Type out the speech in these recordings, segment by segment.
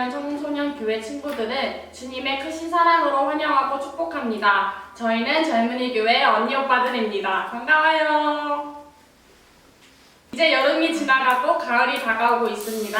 있는 청소년교회 친구들을 주님의 크신 사랑으로 환영하고 축복합니다. 저희는 젊은이교회 언니 오빠들입니다. 반가워요. 이제 여름이 지나가고 가을이 다가오고 있습니다.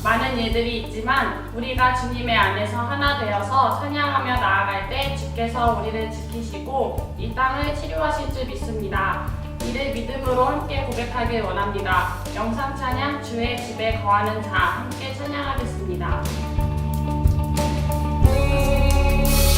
많은 일들이 있지만 우리가 주님의 안에서 하나 되어서 찬양하며 나아갈 때 주께서 우리를 지키시고 이 땅을 치료하실 줄 믿습니다. 이를 믿음으로 함께 고백하길 원합니다. 영상 찬양 주의 집에 거하는 자 함께 찬양하겠습니다.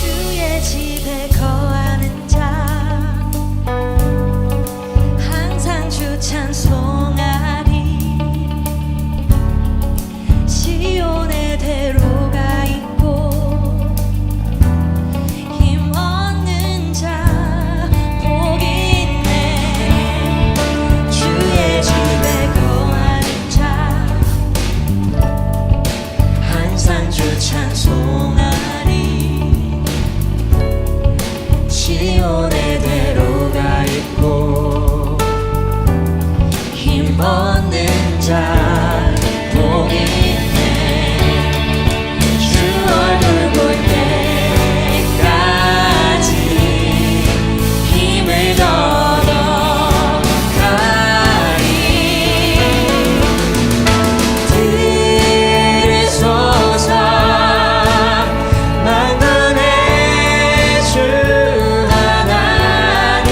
주의 집에 거하는 자 항상 주 찬송하리. 시온의 대로가 있고 힘 얻는 자 복이 있네. 주의 집에 거하는 자 항상 주 찬송하리. 시온의 대로가 있고 힘 얻는 자 복이 있네. 주 얼굴 볼 때까지 힘을 얻어가리. 들으소서 만군의 주 하나님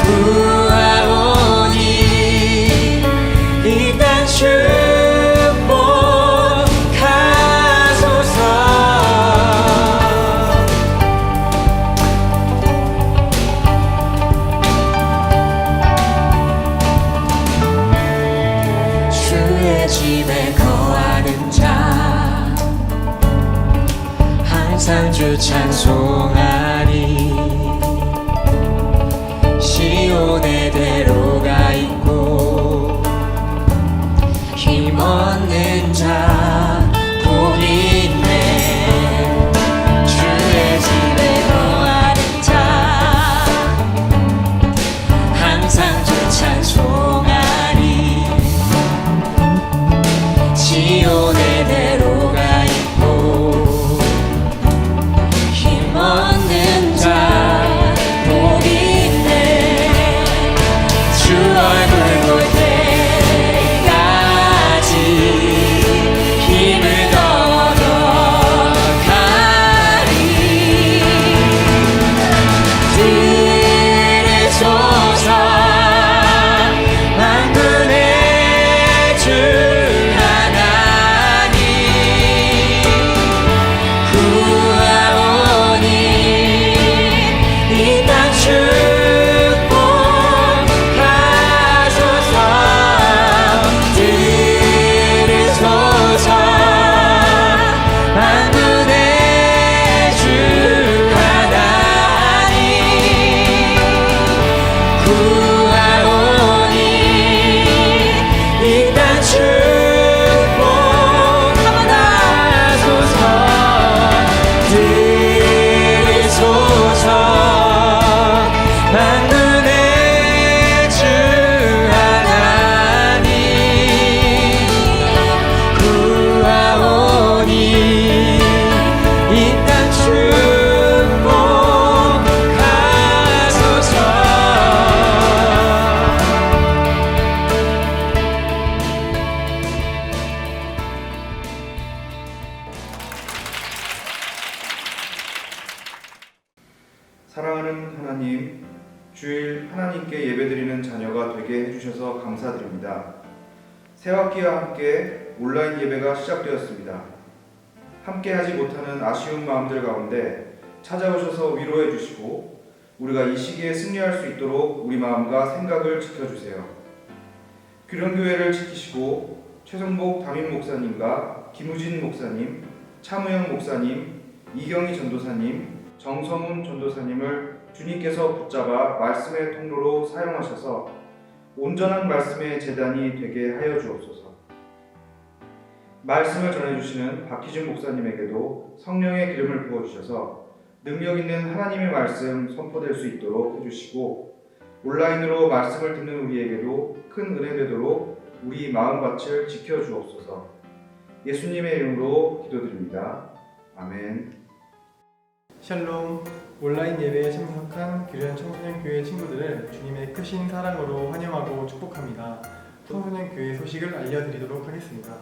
구하오니 이 땅 축복하소서. 주의 집에 거하는 자 항상 주 찬송하리. 시온의 대로가 있고 힘 얻는 자 복이 있네. 주의 집에 거하는 자 항상 주 찬송하리. 시온의 대로가 있고 힘 얻는 자 복이 있네. 주 얼굴 볼 때까지 힘을 얻어가리. 들으소서 만군의 주 하나님 구하오니 이 땅 축복하소서. 들으소서 만군의 주 하나님 구하오니 이 땅 축복하소서. 들으소서 만군의 주 하나님 구하오니 이 땅 축복하소서. 사랑하는 하나님, 주일 하나님께 예배드리는 자녀가 되게 해주셔서 감사드립니다. 새학기와 함께 온라인 예배가 시작되었습니다. 함께 하지 못하는 아쉬운 마음들 가운데 찾아오셔서 위로해 주시고 우리가 이 시기에 승리할 수 있도록 우리 마음과 생각을 지켜주세요. 규령교회를 지키시고 최성복 담임 목사님과 김우진 목사님, 차무영 목사님, 이경희 전도사님, 정성훈 전도사님을 주님께서 붙잡아 말씀의 통로로 사용하셔서 온전한 말씀의 제단이 되게 하여 주옵소서. 말씀을 전해주시는 박희준 목사님에게도 성령의 기름을 부어주셔서 능력 있는 하나님의 말씀 선포될 수 있도록 해주시고 온라인으로 말씀을 듣는 우리에게도 큰 은혜 되도록 우리 마음밭을 지켜주옵소서. 예수님의 이름으로 기도드립니다. 아멘. 샬롬, 온라인 예배에 참석한 규련 청소년 교회 친구들을 주님의 크신 사랑으로 환영하고 축복합니다. 청소년 교회 소식을 알려드리도록 하겠습니다.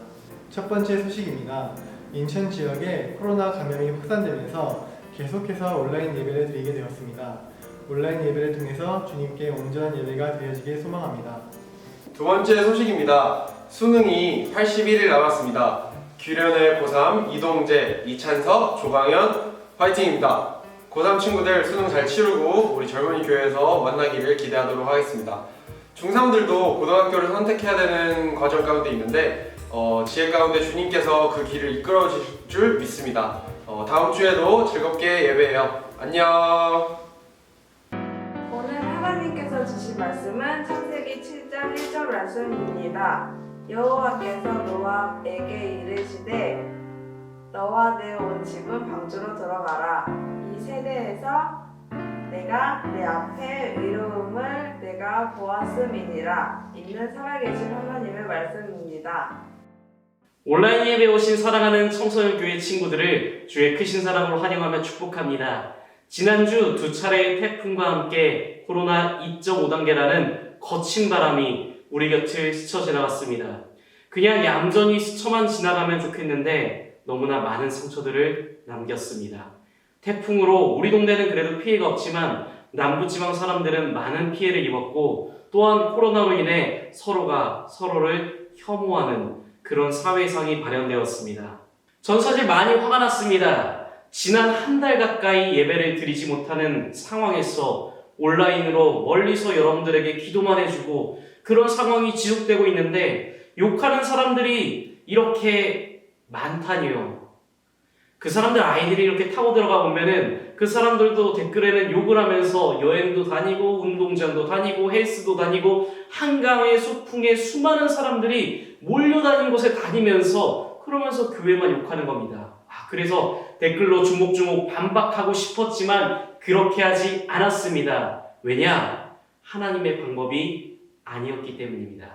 첫 번째 소식입니다. 인천 지역에 코로나 감염이 확산되면서 계속해서 온라인 예배를 드리게 되었습니다. 온라인 예배를 통해서 주님께 온전한 예배가 드려지길 소망합니다. 두 번째 소식입니다. 수능이 81일 남았습니다. 규련의 고3 이동재, 이찬석, 조강현 화이팅입니다. 고3 친구들 수능 잘 치르고 우리 젊은이 교회에서 만나기를 기대하도록 하겠습니다. 중3들도 고등학교를 선택해야 되는 과정 가운데 있는데 지혜 가운데 주님께서 그 길을 이끌어 주실 줄 믿습니다. 다음 주에도 즐겁게 예배해요. 안녕. 오늘 하나님께서 주신 말씀은 창세기 7장 1절 말씀입니다. 여호와께서 노아에게 이르시되 너와 내 온 집은 방주로 들어가라. 이 세대에서 내가 내 앞에 의로움을 내가 보았음이니라. 이는 살아계신 하나님의 말씀입니다. 온라인 예배에 오신 사랑하는 청소년 교회 친구들을 주의 크신 사랑으로 환영하며 축복합니다. 지난주 두 차례의 태풍과 함께 코로나 2.5단계라는 거친 바람이 우리 곁을 스쳐 지나갔습니다. 그냥 얌전히 스쳐만 지나가면 좋겠는데 너무나 많은 상처들을 남겼습니다. 태풍으로 우리 동네는 그래도 피해가 없지만 남부지방 사람들은 많은 피해를 입었고 또한 코로나로 인해 서로가 서로를 혐오하는 그런 사회상이 발현되었습니다. 전 사실 많이 화가 났습니다. 지난 한 달 가까이 예배를 드리지 못하는 상황에서 온라인으로 멀리서 여러분들에게 기도만 해주고 그런 상황이 지속되고 있는데 욕하는 사람들이 이렇게 많다니요. 그 사람들 아이들이 이렇게 타고 들어가 보면은 그 사람들도 댓글에는 욕을 하면서 여행도 다니고 운동장도 다니고 헬스도 다니고 한강에 소풍에 수많은 사람들이 몰려다니는 곳에 다니면서 그러면서 교회만 욕하는 겁니다. 그래서 댓글로 주목주목 반박하고 싶었지만 그렇게 하지 않았습니다. 왜냐? 하나님의 방법이 아니었기 때문입니다.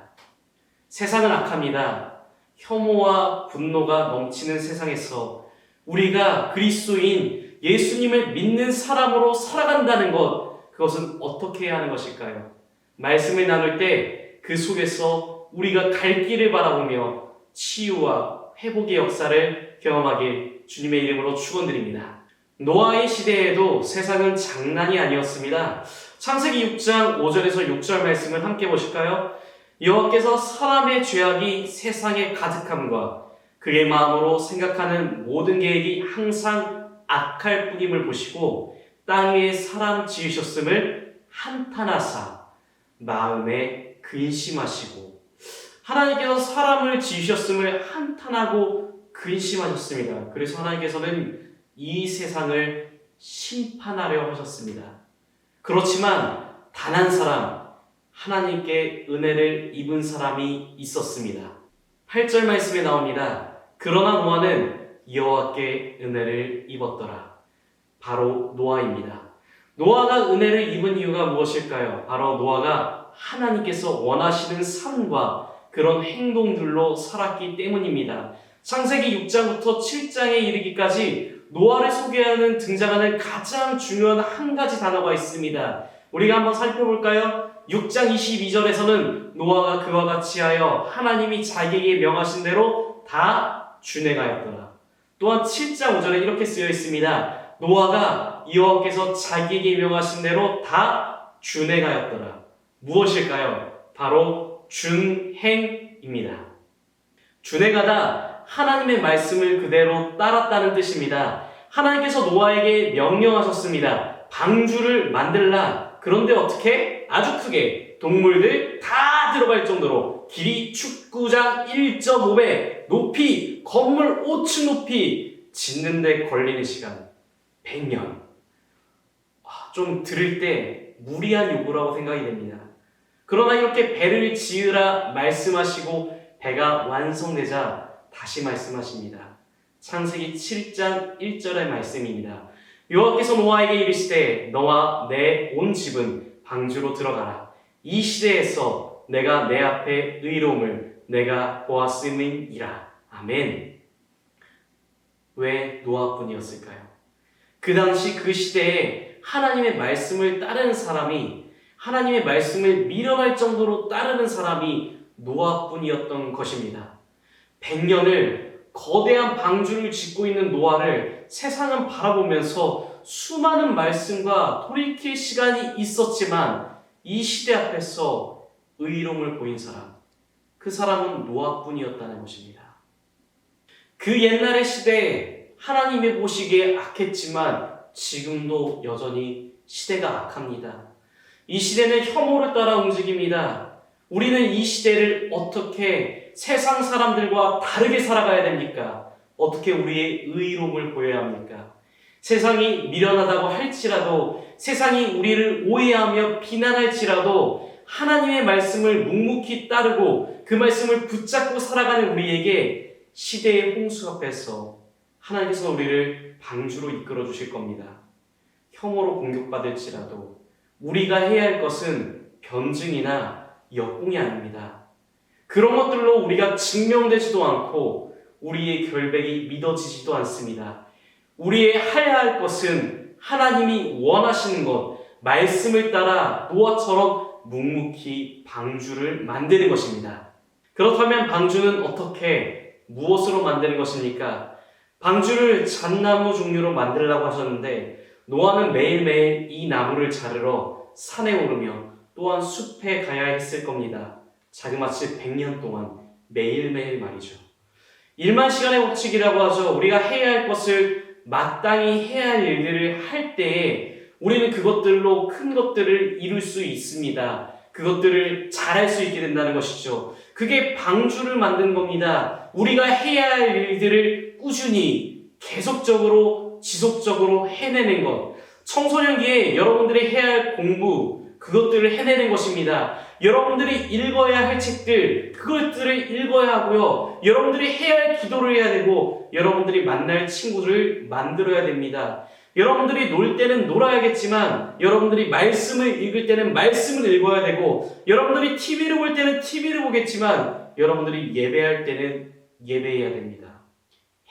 세상은 악합니다. 혐오와 분노가 넘치는 세상에서 우리가 그리스도인 예수님을 믿는 사람으로 살아간다는 것, 그것은 어떻게 해야 하는 것일까요? 말씀을 나눌 때 그 속에서 우리가 갈 길을 바라보며 치유와 회복의 역사를 경험하길 주님의 이름으로 축원드립니다. 노아의 시대에도 세상은 장난이 아니었습니다. 창세기 6장 5절에서 6절 말씀을 함께 보실까요? 여호와께서 사람의 죄악이 세상에 가득함과 그의 마음으로 생각하는 모든 계획이 항상 악할 뿐임을 보시고 땅 위에 사람 지으셨음을 한탄하사 마음에 근심하시고 하나님께서 사람을 지으셨음을 한탄하고 근심하셨습니다. 그래서 하나님께서는 이 세상을 심판하려 하셨습니다. 그렇지만 단 한 사람, 하나님께 은혜를 입은 사람이 있었습니다. 8절 말씀에 나옵니다. 그러나 노아는 여호와께 은혜를 입었더라. 바로 노아입니다. 노아가 은혜를 입은 이유가 무엇일까요? 바로 노아가 하나님께서 원하시는 삶과 그런 행동들로 살았기 때문입니다. 창세기 6장부터 7장에 이르기까지 노아를 소개하는 등장하는 가장 중요한 한 가지 단어가 있습니다. 우리가 한번 살펴볼까요? 6장 22절에서는 노아가 그와 같이 하여 하나님이 자기에게 명하신 대로 다 준행하였더라. 또한 7장 5절에 이렇게 쓰여 있습니다. 노아가 여호와께서 자기에게 명하신 대로 다 준행하였더라. 무엇일까요? 바로 준행입니다. 준행하다, 하나님의 말씀을 그대로 따랐다는 뜻입니다. 하나님께서 노아에게 명령하셨습니다. 방주를 만들라. 그런데 어떻게? 아주 크게 동물들 다 들어갈 정도로 길이 축구장 1.5배, 높이 건물 5층 높이 짓는데 걸리는 시간 100년. 좀 들을 때 무리한 요구라고 생각이 됩니다. 그러나 이렇게 배를 지으라 말씀하시고 배가 완성되자 다시 말씀하십니다. 창세기 7장 1절의 말씀입니다. 여호와께서 노아에게 이르시되 너와 내 온 집은 방주로 들어가라. 이 시대에서 내가 내 앞에 의로움을 내가 보았음이니라. 아멘. 왜 노아뿐이었을까요? 그 당시 그 시대에 하나님의 말씀을 따르는 사람이, 하나님의 말씀을 밀어갈 정도로 따르는 사람이 노아뿐이었던 것입니다. 100년을 거대한 방주를 짓고 있는 노아를 세상은 바라보면서 수많은 말씀과 돌이킬 시간이 있었지만 이 시대 앞에서 의로움을 보인 사람, 그 사람은 노아뿐이었다는 것입니다. 그 옛날의 시대에 하나님이 보시기에 악했지만 지금도 여전히 시대가 악합니다. 이 시대는 혐오를 따라 움직입니다. 우리는 이 시대를 어떻게 세상 사람들과 다르게 살아가야 됩니까? 어떻게 우리의 의로움을 보여야 합니까? 세상이 미련하다고 할지라도, 세상이 우리를 오해하며 비난할지라도 하나님의 말씀을 묵묵히 따르고 그 말씀을 붙잡고 살아가는 우리에게 시대의 홍수 앞에서 하나님께서 우리를 방주로 이끌어 주실 겁니다. 혐오로 공격받을지라도 우리가 해야 할 것은 변증이나 역공이 아닙니다. 그런 것들로 우리가 증명되지도 않고 우리의 결백이 믿어지지도 않습니다. 우리의 해야 할 것은 하나님이 원하시는 것, 말씀을 따라 노아처럼 묵묵히 방주를 만드는 것입니다. 그렇다면 방주는 어떻게, 무엇으로 만드는 것입니까? 방주를 잣나무 종류로 만들라고 하셨는데 노아는 매일매일 이 나무를 자르러 산에 오르며 또한 숲에 가야 했을 겁니다. 자그마치 100년 동안 매일매일 말이죠. 1만 시간의 법칙이라고 하죠. 우리가 해야 할 것을 마땅히 해야 할 일들을 할 때에 우리는 그것들로 큰 것들을 이룰 수 있습니다. 그것들을 잘할 수 있게 된다는 것이죠. 그게 방주를 만든 겁니다. 우리가 해야 할 일들을 꾸준히 계속적으로 지속적으로 해내는 것. 청소년기에 여러분들이 해야 할 공부, 그것들을 해내는 것입니다. 여러분들이 읽어야 할 책들, 그것들을 읽어야 하고요. 여러분들이 해야 할 기도를 해야 되고 여러분들이 만날 친구를 만들어야 됩니다. 여러분들이 놀 때는 놀아야겠지만 여러분들이 말씀을 읽을 때는 말씀을 읽어야 되고 여러분들이 TV를 볼 때는 TV를 보겠지만 여러분들이 예배할 때는 예배해야 됩니다.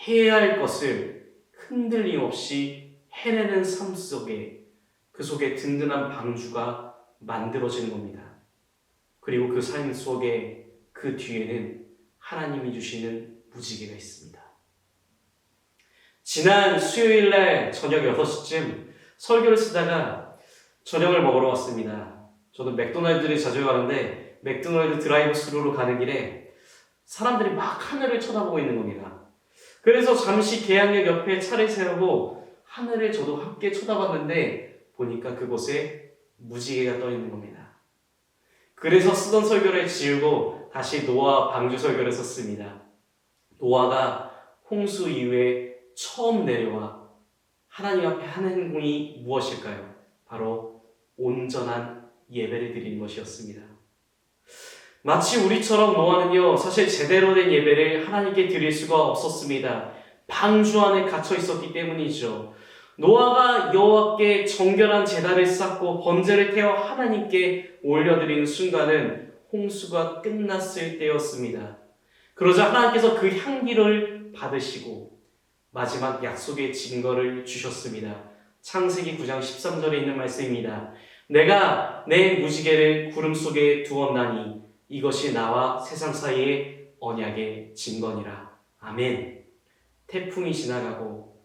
해야 할 것을 흔들림 없이 해내는 삶 속에, 그 속에 든든한 방주가 만들어지는 겁니다. 그리고 그 삶 속에 그 뒤에는 하나님이 주시는 무지개가 있습니다. 지난 수요일날 저녁 6시쯤 설교를 쓰다가 저녁을 먹으러 왔습니다. 저는 맥도날드를 자주 가는데 맥도날드 드라이브 스루로 가는 길에 사람들이 막 하늘을 쳐다보고 있는 겁니다. 그래서 잠시 계양역 옆에 차를 세우고 하늘을 저도 함께 쳐다봤는데 보니까 그곳에 무지개가 떠 있는 겁니다. 그래서 쓰던 설교를 지우고 다시 노아 방주 설교를 썼습니다. 노아가 홍수 이후에 처음 내려와 하나님 앞에 하는 행동이 무엇일까요? 바로 온전한 예배를 드리는 것이었습니다. 마치 우리처럼 노아는요, 사실 제대로 된 예배를 하나님께 드릴 수가 없었습니다. 방주 안에 갇혀 있었기 때문이죠. 노아가 여호와께 정결한 제단을 쌓고 번제를 태워 하나님께 올려드리는 순간은 홍수가 끝났을 때였습니다. 그러자 하나님께서 그 향기를 받으시고 마지막 약속의 증거를 주셨습니다. 창세기 9장 13절에 있는 말씀입니다. 내가 내 무지개를 구름 속에 두었나니 이것이 나와 세상 사이의 언약의 증거니라. 아멘. 태풍이 지나가고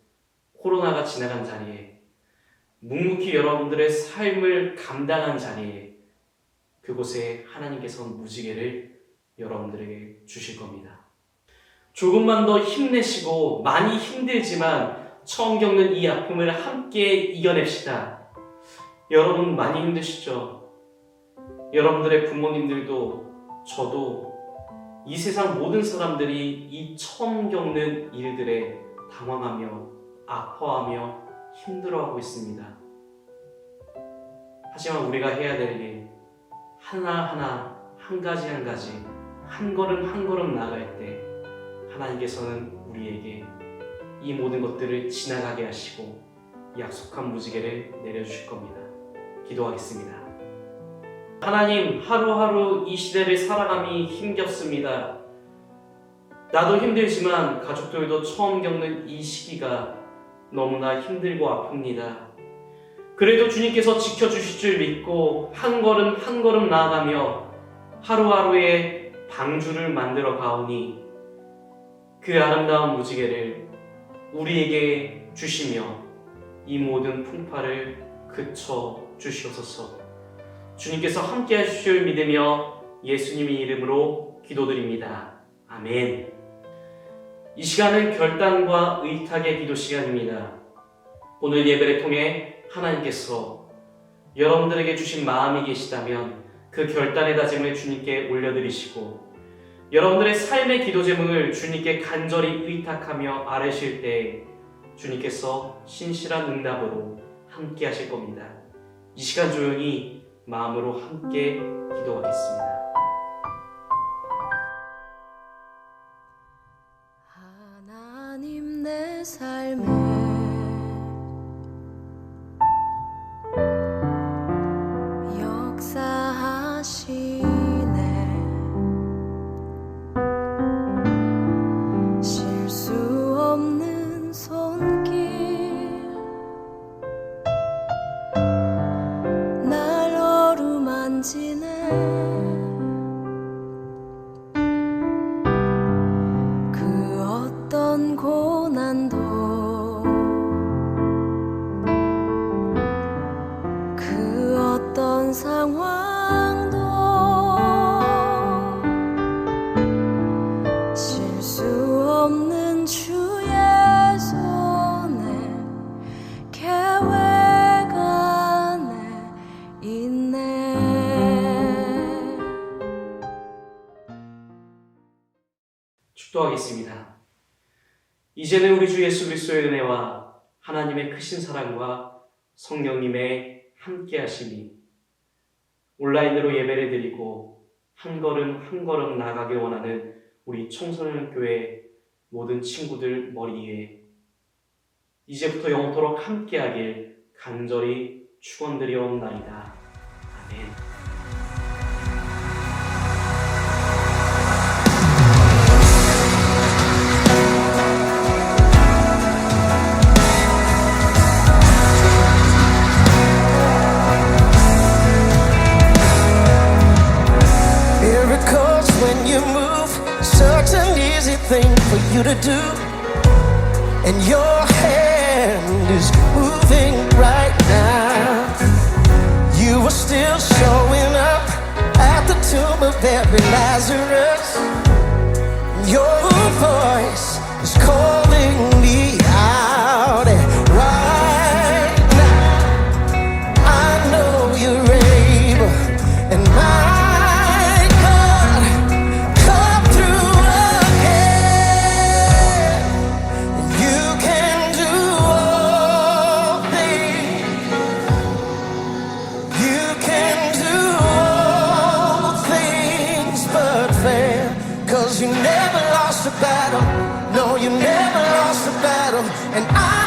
코로나가 지나간 자리에 묵묵히 여러분들의 삶을 감당한 자리에 그곳에 하나님께서는 무지개를 여러분들에게 주실 겁니다. 조금만 더 힘내시고 많이 힘들지만 처음 겪는 이 아픔을 함께 이겨냅시다. 여러분 많이 힘드시죠? 여러분들의 부모님들도 저도 이 세상 모든 사람들이 이 처음 겪는 일들에 당황하며 아파하며 힘들어하고 있습니다. 하지만 우리가 해야 될 일 하나하나 한 가지 한 가지 한 걸음 한 걸음 나아갈 때 하나님께서는 우리에게 이 모든 것들을 지나가게 하시고 약속한 무지개를 내려주실 겁니다. 기도하겠습니다. 하나님, 하루하루 이 시대를 살아감이 힘겹습니다. 나도 힘들지만 가족들도 처음 겪는 이 시기가 너무나 힘들고 아픕니다. 그래도 주님께서 지켜주실 줄 믿고 한 걸음 한 걸음 나아가며 하루하루의 방주를 만들어 가오니 그 아름다운 무지개를 우리에게 주시며 이 모든 풍파를 그쳐 주시옵소서. 주님께서 함께 하실 줄 믿으며 예수님의 이름으로 기도드립니다. 아멘. 이 시간은 결단과 의탁의 기도 시간입니다. 오늘 예배를 통해 하나님께서 여러분들에게 주신 마음이 계시다면 그 결단의 다짐을 주님께 올려드리시고 여러분들의 삶의 기도 제목을 주님께 간절히 의탁하며 아뢰실 때 주님께서 신실한 응답으로 함께 하실 겁니다. 이 시간 조용히 마음으로 함께 기도하겠습니다. 하나님 내 삶에 역사하시네. 실수 없는 손길 날 어루만지네. 그 어떤 고난도 그 어떤 상황도 실수 없는 주의 손에 계획 안에 있네. 축도하겠습니다. 이제는 우리 주 예수 그리스도의 은혜와 하나님의 크신 사랑과 성령님의 함께 하심이 온라인으로 예배를 드리고 한 걸음 한 걸음 나아가길 원하는 우리 청소년 교회 모든 친구들 머리에 이제부터 영원토록 함께하길 간절히 축원드리옵나이다. 아멘. Miracles when you move, such an easy thing for you to do. And your hand is moving right now. You are still showing up at the tomb of every Lazarus. Your voice is calling me out. And right now, I know you're able. And my God, come through again. And you can do all things. You can do all things but fail. 'Cause you never lost a battle. No, you never lost a battle. And I